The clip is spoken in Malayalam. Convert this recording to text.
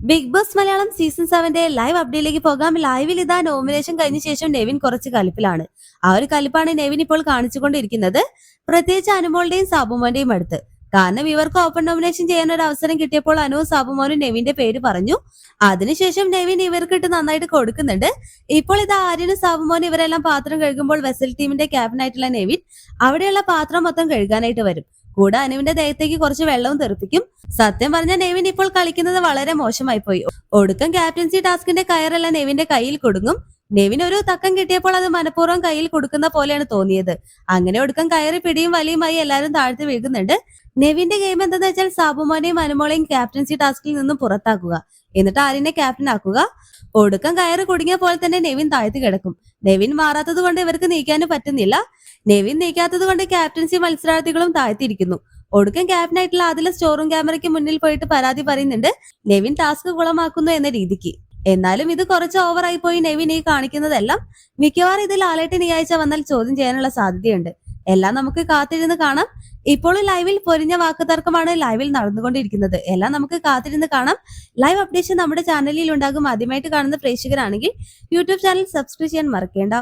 Big Boss Malayalam season 7 live അപ്ഡേറ്റിലേക്ക് പോകാം. ലൈവിൽ ഇതാ നോമിനേഷൻ കഴിഞ്ഞ ശേഷം നെവിൻ കുറച്ച് കലിപ്പിലാണ്. ആ ഒരു കലിപ്പാണ് നെവിൻ ഇപ്പോൾ കാണിച്ചുകൊണ്ടിരിക്കുന്നത്. പ്രത്യേകിച്ച് അനുമോളുടെയും സാബുമോന്റെയും അടുത്ത്. കാരണം ഇവർക്ക് ഓപ്പൺ നോമിനേഷൻ ചെയ്യാൻ ഒരു അവസരം കിട്ടിയപ്പോൾ അനുവും സാബുമോനും നെവിന്റെ പേര് പറഞ്ഞു. അതിനുശേഷം നെവിൻ ഇവർക്കിട്ട് നന്നായിട്ട് കൊടുക്കുന്നുണ്ട്. ഇപ്പോൾ ഇത് ആര്യനും സാബുമോനും ഇവരെല്ലാം പാത്രം കഴുകുമ്പോൾ വെസൽ ടീമിന്റെ ക്യാപ്റ്റനായിട്ടുള്ള നെവിൻ അവിടെയുള്ള പാത്രം മൊത്തം കഴുകാനായിട്ട് വരും. കൂടെ അനുവിന്റെ ദേഹത്തേക്ക് കുറച്ച് വെള്ളവും തെറിപ്പിക്കും. സത്യം പറഞ്ഞ നെവിൻ ഇപ്പോൾ കളിക്കുന്നത് വളരെ മോശമായി പോയി. ഒടുക്കം ക്യാപ്റ്റൻസി ടാസ്കിന്റെ കയറെല്ലാം നെവിന്റെ കയ്യിൽ കൊടുങ്ങും. നെവിൻ ഒരു തക്കം കിട്ടിയപ്പോൾ അത് മനഃപൂർവ്വം കയ്യിൽ കൊടുക്കുന്ന പോലെയാണ് തോന്നിയത്. അങ്ങനെ ഒടുക്കം കയറി പിടിയും വലിയുമായി എല്ലാവരും താഴ്ത്തി വീഴുന്നുണ്ട്. നെവിന്റെ ഗെയിം എന്താന്ന് വെച്ചാൽ സാബുമോനെയും അനുമോളെയും ക്യാപ്റ്റൻസി ടാസ്കിൽ നിന്നും പുറത്താക്കുക, എന്നിട്ട് ആര്യനെ ക്യാപ്റ്റൻ ആക്കുക. ഒടുക്കം കയറി കുടുങ്ങിയ പോലെ തന്നെ നെവിൻ താഴ്ത്തി കിടക്കും. നെവിൻ മാറാത്തത് കൊണ്ട് ഇവർക്ക് നീക്കാനും പറ്റുന്നില്ല. നെവിൻ നീക്കാത്തത് കൊണ്ട് ക്യാപ്റ്റൻസി മത്സരാർത്ഥികളും താഴ്ത്തിയിരിക്കുന്നു. ഒടുക്കം ക്യാപ്റ്റനായിട്ടുള്ള ആദില സ്റ്റോറും ക്യാമറയ്ക്ക് മുന്നിൽ പോയിട്ട് പരാതി പറയുന്നുണ്ട്, നെവിൻ ടാസ്ക് കുളമാക്കുന്നു എന്ന രീതിക്ക്. എന്നാലും ഇത് കുറച്ച് ഓവറായി പോയി നെവിൻ ഈ കാണിക്കുന്നതെല്ലാം. മിക്കവാറും ഇതിൽ ലാലേട്ടൻ ഈ ആഴ്ച വന്നാൽ ചോദ്യം ചെയ്യാനുള്ള സാധ്യതയുണ്ട്. എല്ലാം നമുക്ക് കാത്തിരുന്ന് കാണാം. ഇപ്പോഴും ലൈവിൽ പൊരിഞ്ഞ വാക്കുതർക്കമാണ് ലൈവിൽ നടന്നുകൊണ്ടിരിക്കുന്നത്. എല്ലാം നമുക്ക് കാത്തിരുന്ന് കാണാം. ലൈവ് അപ്ഡേഷൻ നമ്മുടെ ചാനലിൽ ഉണ്ടാകും. ആദ്യമായിട്ട് കാണുന്ന പ്രേക്ഷകരാണെങ്കിൽ യൂട്യൂബ് ചാനൽ സബ്സ്ക്രൈബ് ചെയ്യാൻ മറക്കേണ്ട.